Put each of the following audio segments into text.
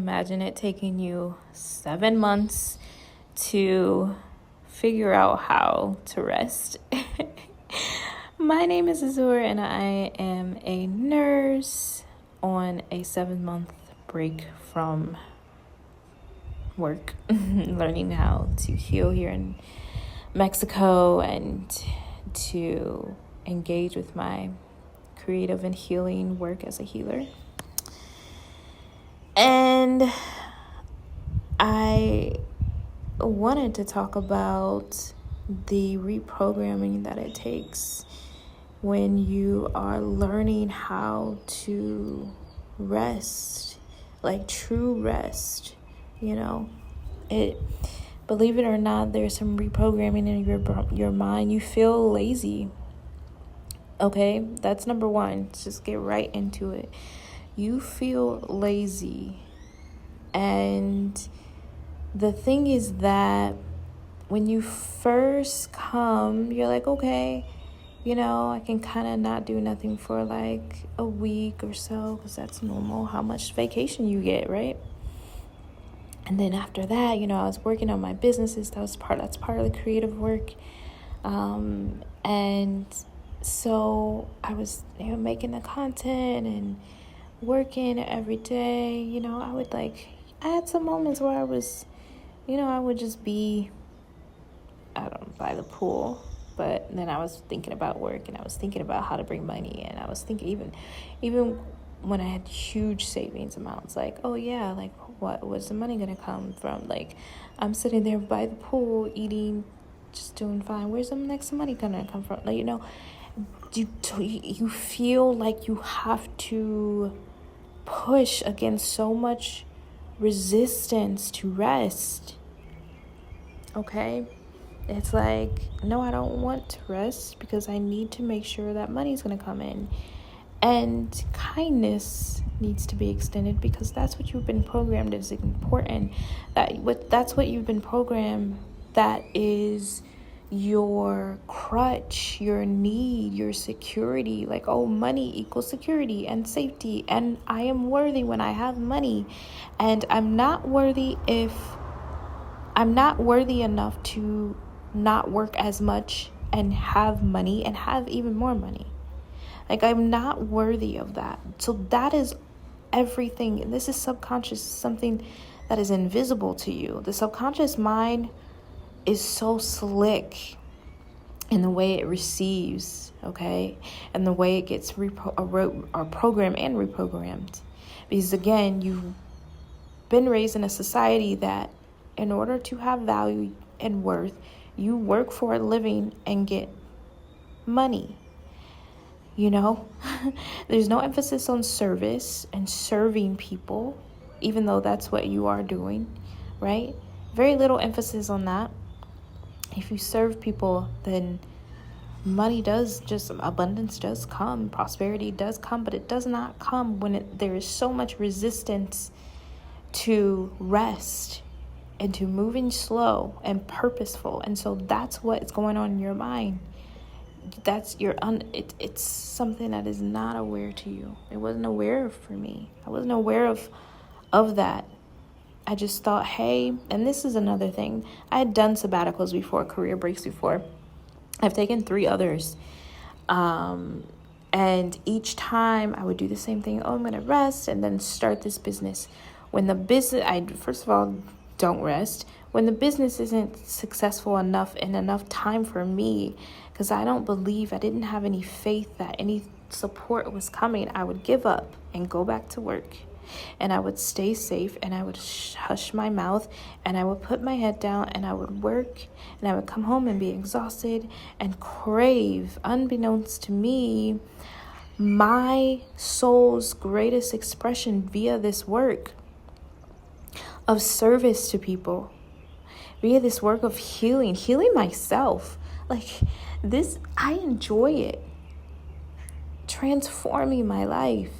Imagine it taking you 7 months to figure out how to rest. My name is Azur, and I am a nurse on a 7-month break from work, learning how to heal here in Mexico and to engage with my creative and healing work as a healer. And I wanted to talk about the reprogramming that it takes when you are learning how to rest, like true rest. Believe it or not, there's some reprogramming in your mind. You feel lazy. Okay, that's number one. Let's just get right into it. You feel lazy. And the thing is that when you first come, you're like, okay, I can kind of not do nothing for like a week or so, because that's normal, how much vacation you get, right? And then after that, I was working on my businesses. That's part of the creative work. And so I was making the content and working every day. I had some moments where I was, I would just be, by the pool. But then I was thinking about work, and I was thinking about how to bring money. And I was thinking even when I had huge savings amounts, like, oh yeah, like what was the money going to come from? Like, I'm sitting there by the pool eating, just doing fine. Where's the next money going to come from? Like, you feel like you have to push against so much resistance to rest. Okay? It's like, no, I don't want to rest because I need to make sure that money's going to come in. And kindness needs to be extended because that's what you've been programmed is important. That's what you've been programmed. That is your crutch, your need, your security. Like, oh, money equals security and safety. And I am worthy when I have money. And I'm not worthy enough to not work as much and have money and have even more money. Like, I'm not worthy of that. So that is everything. And this is subconscious, something that is invisible to you. The subconscious mind is so slick in the way it receives, okay? And the way it gets programmed and reprogrammed. Because again, you've been raised in a society that in order to have value and worth, you work for a living and get money. There's no emphasis on service and serving people, even though that's what you are doing, right? Very little emphasis on that. If you serve people, then abundance does come, prosperity does come, but it does not come when there is so much resistance to rest and to moving slow and purposeful. And so that's what's going on in your mind. It's something that is not aware to you. It wasn't aware for me. I wasn't aware of that. I just thought, hey, and this is another thing. I had done sabbaticals before, career breaks before. I've taken 3 others. And each time I would do the same thing. Oh, I'm going to rest and then start this business. When the business, first of all, don't rest. When the business isn't successful enough and enough time for me, because I didn't have any faith that any support was coming, I would give up and go back to work. And I would stay safe, and I would hush my mouth, and I would put my head down, and I would work, and I would come home and be exhausted and crave, unbeknownst to me, my soul's greatest expression via this work of service to people, via this work of healing myself. Like this, I enjoy it. Transforming my life,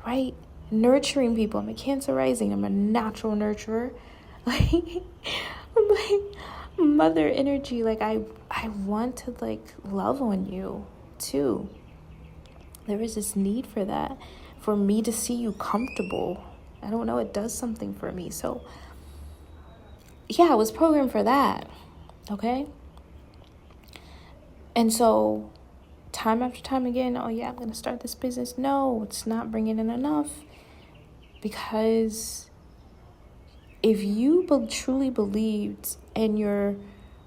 right? Nurturing people. I'm a Cancer rising. I'm a natural nurturer. Like, I'm like mother energy. Like I want to love on you too. There is this need for that, for me to see you comfortable, I don't know. It does something for me. So, yeah, I was programmed for that. Okay? And so, time after time again, oh yeah, I'm going to start this business. No, it's not bringing in enough. Because if you truly believed in your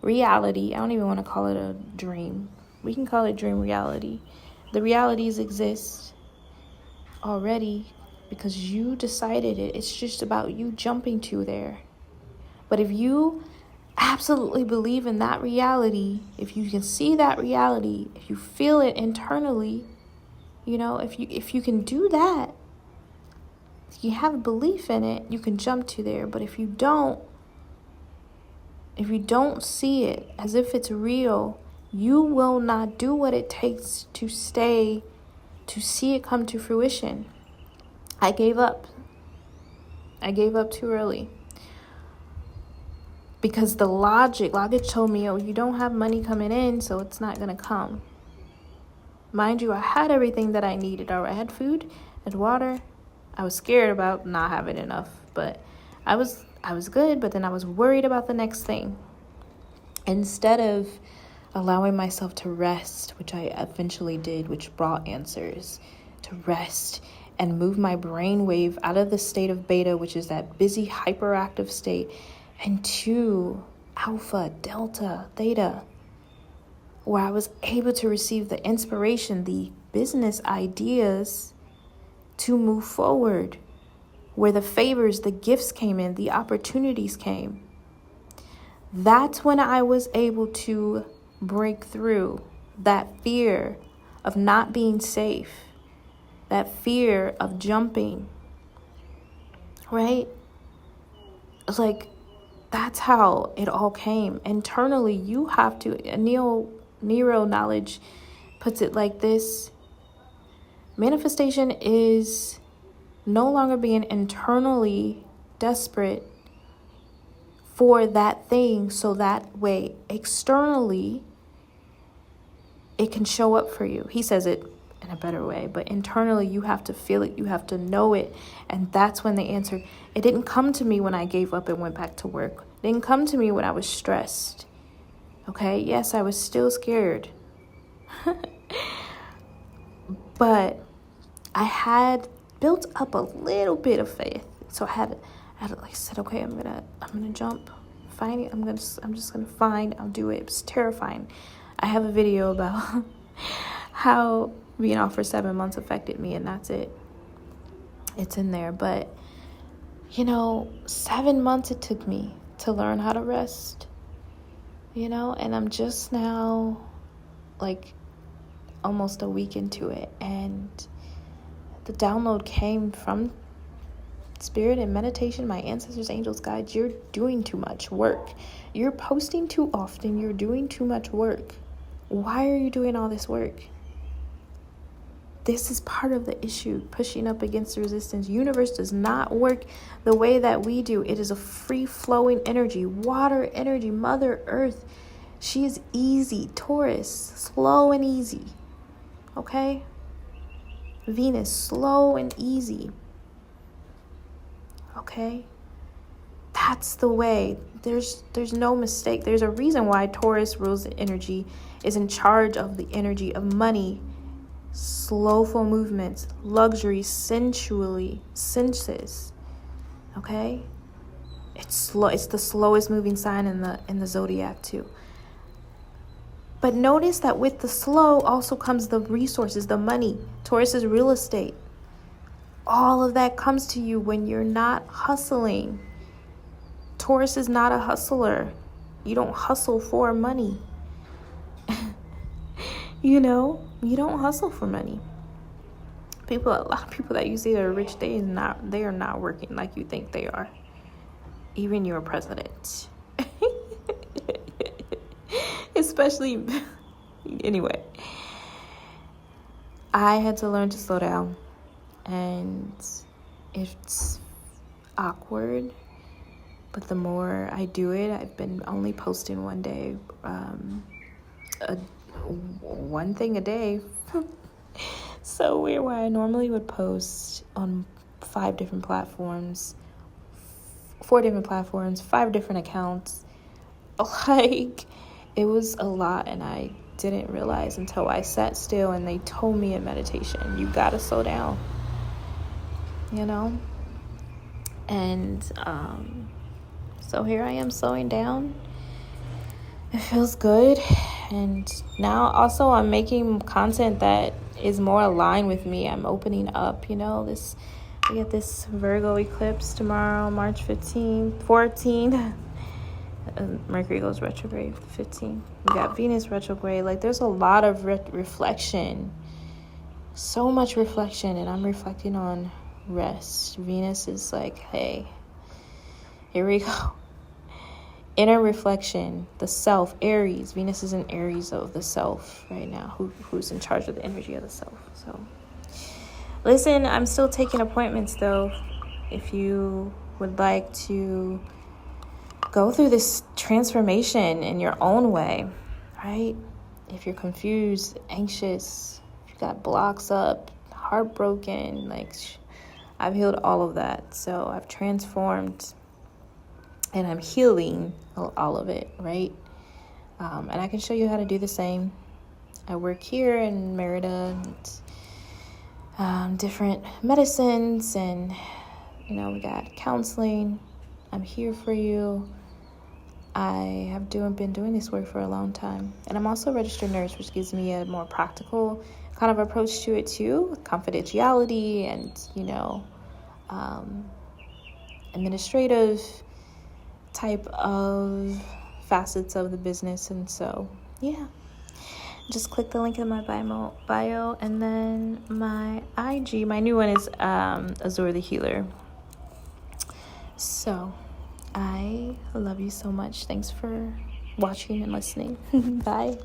reality, I don't even want to call it a dream. We can call it dream reality. The realities exist already because you decided it. It's just about you jumping to there. But if you absolutely believe in that reality, if you can see that reality, if you feel it internally, if you can do that, if you have a belief in it, you can jump to there. But if you don't see it as if it's real, you will not do what it takes to see it come to fruition. I gave up too early. Because the logic told me, oh, you don't have money coming in, so it's not going to come. Mind you, I had everything that I needed. I had food and water. I was scared about not having enough, but I was good, but then I was worried about the next thing. Instead of allowing myself to rest, which I eventually did, which brought answers, to rest and move my brainwave out of the state of beta, which is that busy, hyperactive state, and to alpha, delta, theta, where I was able to receive the inspiration, the business ideas to move forward, where the favors, the gifts came in, the opportunities came. That's when I was able to break through that fear of not being safe, that fear of jumping, right? It's like, that's how it all came. Internally, you have to, Neuro knowledge puts it like this. Manifestation is no longer being internally desperate for that thing, so that way externally it can show up for you. He says it in a better way, but internally you have to feel it, you have to know it, and that's when the answer. It didn't come to me when I gave up and went back to work. It didn't come to me when I was stressed. Okay, yes, I was still scared. But I had built up a little bit of faith. So I had like said, okay, I'm gonna jump, find it. I'm just gonna find. I'll do it. It was terrifying. I have a video about how being off for 7 months affected me, and that's it. It's in there. But 7 months it took me to learn how to rest. And I'm just now like almost a week into it, and the download came from spirit and meditation, my ancestors, angels, guides. You're doing too much work. You're posting too often. You're doing too much work. Why are you doing all this work? This is part of the issue, pushing up against the resistance. Universe does not work the way that we do. It is a free-flowing energy, water energy, Mother Earth. She is easy. Taurus, slow and easy. Okay? Venus, slow and easy. Okay? That's the way. There's no mistake. There's a reason why Taurus rules the energy, is in charge of the energy of money, slowful movements, luxury, senses. Okay? It's slow. It's the slowest moving sign in the zodiac too. But notice that with the slow also comes the resources, the money. Taurus is real estate. All of that comes to you when you're not hustling. Taurus is not a hustler. You don't hustle for money. You don't hustle for money. A lot of people that you see that are rich, they are not working like you think they are. Even your president. Especially, anyway. I had to learn to slow down. And it's awkward. But the more I do it, I've been only posting one day. One thing a day. So weird, why I normally would post on 5 different platforms, 4 different platforms, 5 different accounts. Like, it was a lot, and I didn't realize until I sat still and they told me in meditation, you gotta slow down, you know? And so here I am slowing down. It feels good. And now also I'm making content that is more aligned with me. I'm opening up, we get this Virgo eclipse tomorrow, March 14th. Mercury goes retrograde 15. We got Venus retrograde. Like, there's a lot of reflection, so much reflection, and I'm reflecting on rest. Venus is like, hey, here we go. Inner reflection, the self, Aries. Venus is in Aries of the self right now, who's in charge of the energy of the self. So listen, I'm still taking appointments though. If you would like to go through this transformation in your own way, right? If you're confused, anxious, if you got blocks up, heartbroken, like, I've healed all of that. So I've transformed and I'm healing all of it, right? And I can show you how to do the same. I work here in Merida, and different medicines, and we got counseling. I'm here for you. I have been doing this work for a long time, and I'm also a registered nurse, which gives me a more practical kind of approach to it too, confidentiality and administrative type of facets of the business. And so just click the link in my bio, and then my IG, my new one is Azure the Healer. So I love you so much. Thanks for watching and listening. Bye.